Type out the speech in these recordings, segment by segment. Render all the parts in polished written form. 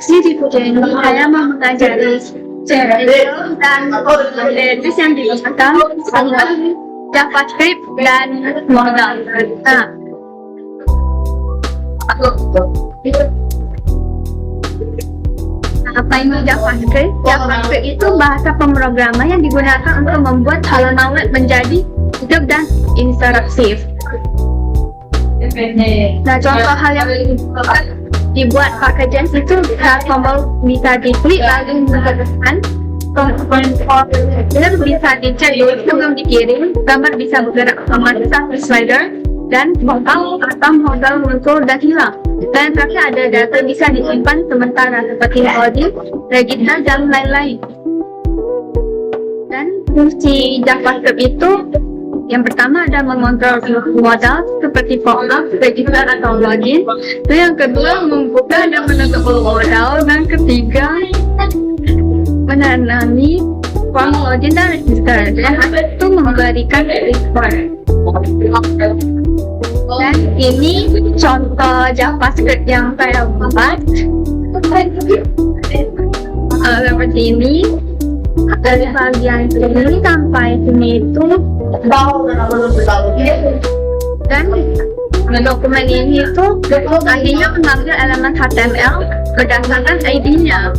Jadi begini, saya mau mengajari cara dan terus yang digunakan adalah JavaScript dan modal. Nah, apa ini JavaScript? JavaScript itu bahasa pemrograman yang digunakan untuk membuat halaman web menjadi hidup dan interaktif. Nah, contoh hal yang dibuat pakai Jens itu tombol bisa diklik lalu menekan komponer bisa dicek dulu sebelum dikirim, gambar bisa bergerak otomatis tanpa slider dan modal atau modal muncul dan hilang. Dan terakhir ada data bisa disimpan sementara seperti login, register dan lain-lain. Dan fungsi JavaScript itu yang pertama ada mengontrol modal seperti pop-up, register atau login. Dan yang kedua membuka dan menutup modal. Dan ketiga menanami form login dan register. Dan itu memberikan reward. Dan ini contoh JavaScript yang saya buat seperti ini. Dari bagian ini sampai sini itu dan dokumen ini itu akhirnya mengambil elemen HTML berdasarkan ID-nya.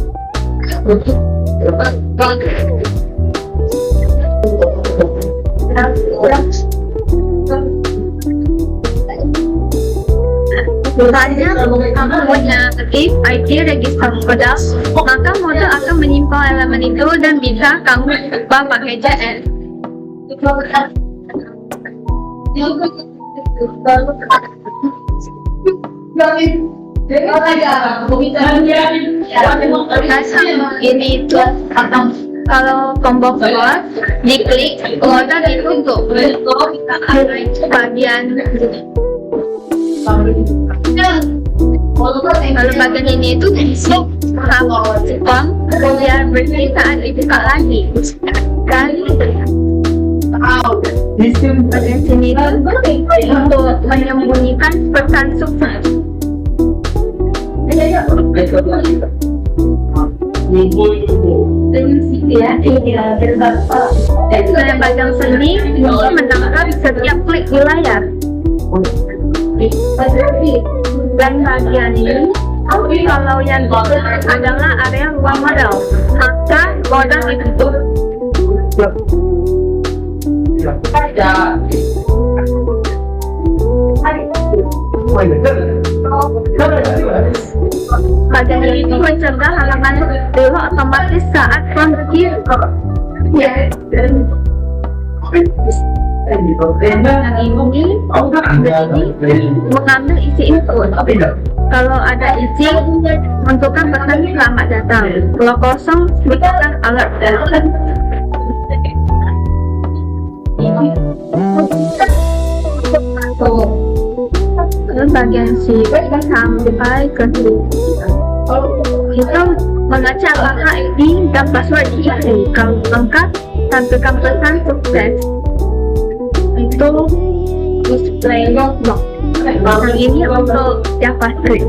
Misalnya kamu punya if ID register modal, maka modal akan menyimpan elemen itu dan bisa kamu ubah pakai JS. Ini itu kalau tombol keluar diklik modal ditutup bagian kalau bagian ini itu form biar bersih saat dibuka lagi dan bagian sini itu untuk menyembunyikan pesan sukses. Dan bagian sini untuk menangkap setiap klik di layar. Dan bagian ini kalau yang ditutup adalah area ruang modal, maka modal ditutup. Bagian ini itu mencegah halaman dewa otomatis saat form dikirim. Yang ini mengambil isi input. Kalau ada isi, menentukan pesan selamat datang. Kalau kosong, berikan alert. Bagian sini sampai ke sini. Kita mengecek apakah ID dan password diisi. Kalau lengkap, tampilkan pesan sukses. Itu display logbook. Yang ini untuk JavaScript.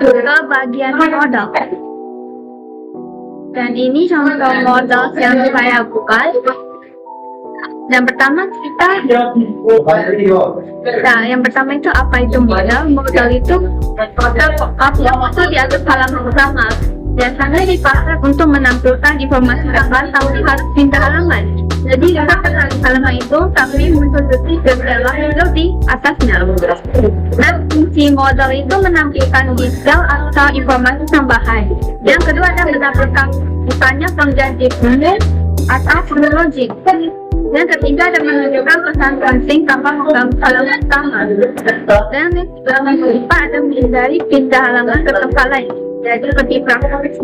Ke bagian modal. Dan ini contoh modal yang saya buat. Yang pertama yang pertama itu apa itu modal? Modal itu itu di atas halaman utama. Biasanya dipakai untuk menampilkan informasi tambahan tapi harus pindah halaman. Jadi kita kenal halaman itu tapi muncul detik jendela itu di atasnya. Dan fungsi modal itu menampilkan detail atau informasi tambahan. Yang kedua ada menampilkan misalnya menjadi menu atau logik. Yang ketiga ada menunjukkan pesan penting tanpa mengganggu halaman utama. Dan yang keempat ada menghindari pindah halaman ke tempat lain. Jadi seperti praktis.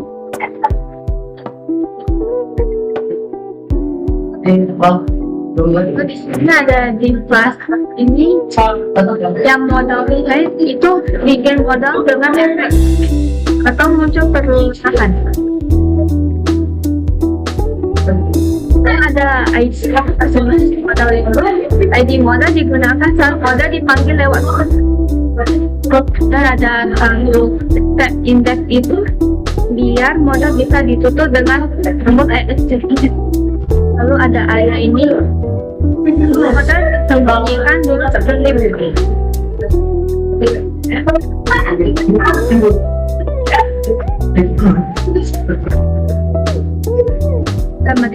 Di sini ada di kelas ini yang modal itu bikin modal dengan efek atau muncul perusahaan. Ada ID modal itu. ID modal digunakan saat modal dipanggil lewat Dan ada step index itu biar modal bisa ditutup dengan remote ISC. Lalu ada area ini, modal sembunyikan dulu seperti ini.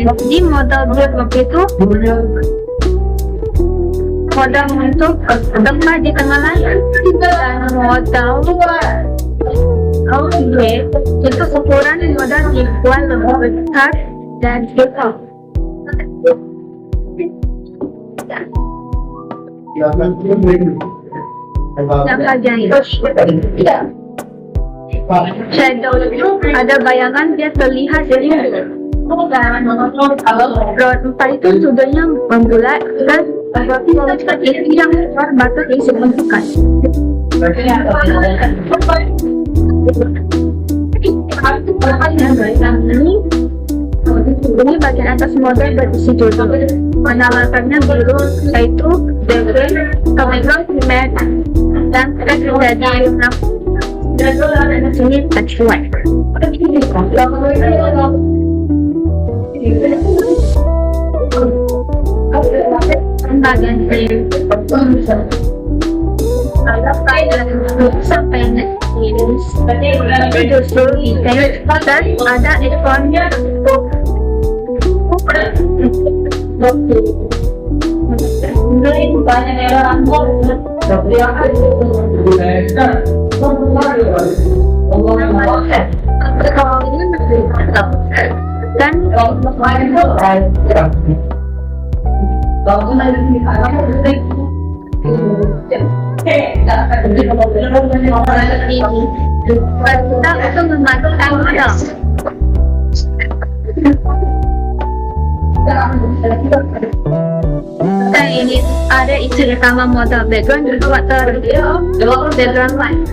Jadi modal blok itu modal untuk tempat di tengah layar, dan modal itu ukuran modal dibuat lebih besar dan besar. Yang bagian itu shadow itu ada bayangan dia terlihat jadi dan road 4 itu sudahnya membulat dan isi yang keluar batas yang signifikan. Ini bagian atas model berisi judul, menamakannya biru yaitu Devil, Comical, Mad, dan text dari sini text white. Bagian ini sampai itu justru detail dan ada ikonnya kita itu memasukkan modal. Dan ini ada isi utama modal background juga background white.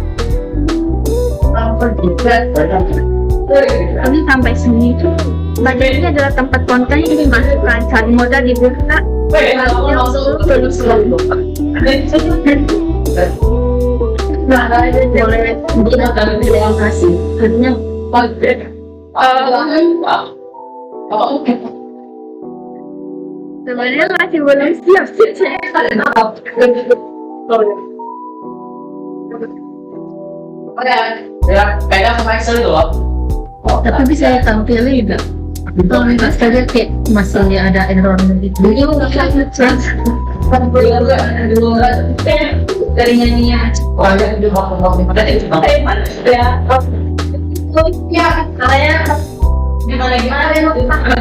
Ini sampai sini tuh. Bagian ini adalah tempat konten yang dimasukkan saat modal dibuka. Tulis boleh terima kasih. Hanya sebenarnya masih belum siap sih. Tapi bisa tampilin juga. Kalau nggak saja kayak masih ada error gitu. Dari nyanyinya. Ya, katanya gimana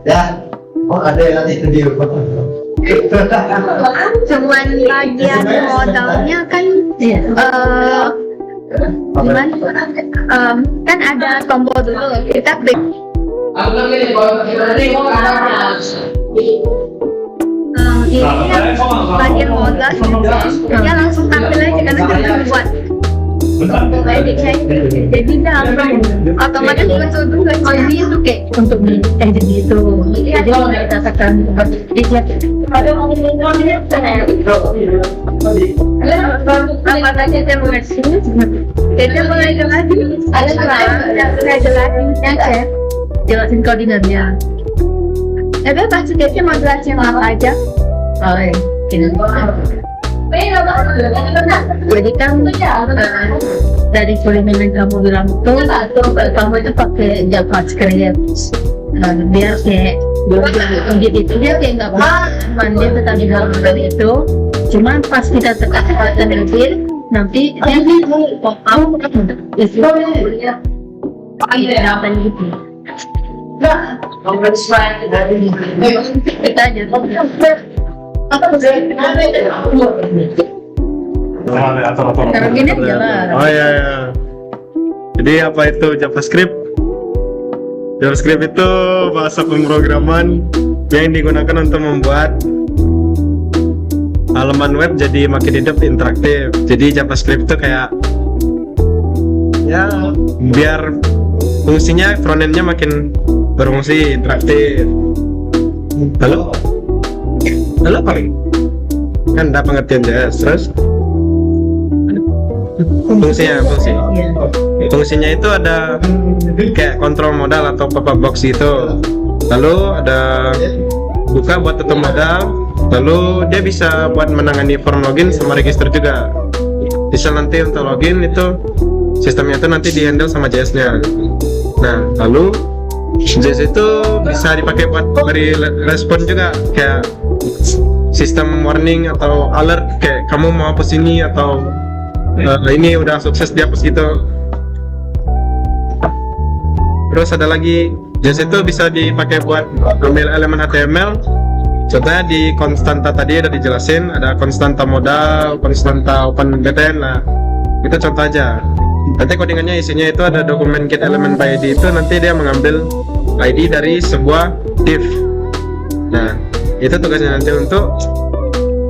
Ya, oh ada yang nanti video. Cuman bagian modalnya kan kan ada tombol dulu kita klik ini bagian modal dia langsung tampil aja karena kita buat jadi jangan otomatis muncul dulu. Oh ini tuh kayak untuk edit gitu. Jadi kalau kita tekan apa tadi saya mengerti jadi mulai jelasin ada jelasinnya kayak jelasin koordinatnya. tapi pasti dia mau jelasin apa aja. Oh ya, gini. Jadi kan dari kurikulum yang kamu bilang itu kamu itu pakai JavaScript. Dia kayak itu dia kayak nggak apa dia tetap di dalam itu. Cuman pas kita tekan lebih nanti dia kamu itu apa gitu. Kita aja. Kalau gini jalan. Oh iya. Jadi apa itu JavaScript? JavaScript itu bahasa pemrograman yang digunakan untuk membuat halaman web jadi makin hidup interaktif. Jadi JavaScript itu kayak ya biar fungsinya frontendnya makin berfungsi, interaktif. Halo apa lagi? Kan ada pengertian JS. Terus fungsi Iya. fungsinya itu ada kayak kontrol modal atau pop-up box gitu, lalu ada buka buat tutup modal, lalu dia bisa buat menangani form login sama register juga. Bisa nanti untuk login itu sistemnya itu nanti di handle sama JS nya. Nah lalu JS itu bisa dipakai buat beri respon juga, kayak sistem warning atau alert kayak kamu mau hapus ini atau ini udah sukses dihapus gitu. Terus ada lagi, JS itu bisa dipakai buat ambil elemen HTML. Contohnya di konstanta tadi udah dijelasin, ada konstanta modal, konstanta open BTN lah. Itu contoh aja. Nanti codingannya isinya itu ada dokumen get element by ID, itu nanti dia mengambil ID dari sebuah div. Nah, itu tugasnya nanti untuk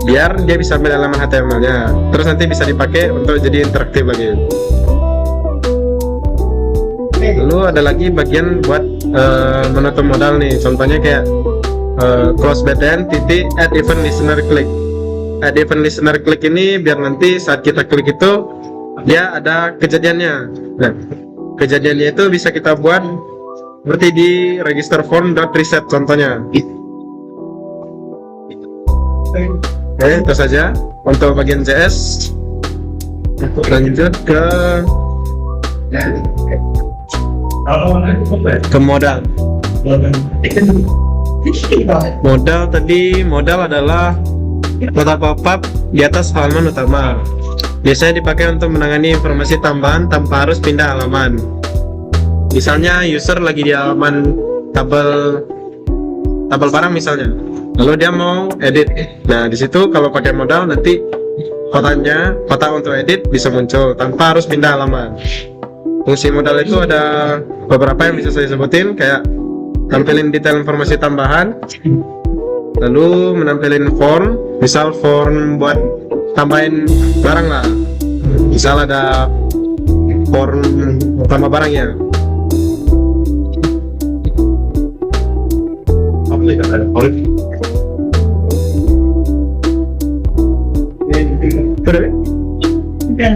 biar dia bisa ambil elemen HTML-nya, terus nanti bisa dipakai untuk jadi interaktif lagi. Lalu ada lagi bagian buat menutup modal nih, contohnya kayak close btn titik add event listener click. Add event listener click ini biar nanti saat kita klik itu dia ada kejadiannya. Nah, kejadiannya itu bisa kita buat seperti di register form.reset contohnya. Oke, itu saja untuk bagian JS. Lanjut ke modal. Modal adalah kotak pop-up di atas halaman utama. Biasanya dipakai untuk menangani informasi tambahan tanpa harus pindah halaman. Misalnya user lagi di halaman tabel barang misalnya, lalu dia mau edit. Nah di situ kalau pakai modal nanti kotak untuk edit bisa muncul tanpa harus pindah halaman. Fungsi modal itu ada beberapa yang bisa saya sebutin, kayak tampilin detail informasi tambahan, lalu menampilin form, misal form buat tambahin barang lah, misal ada form tambah barang ya. Udah.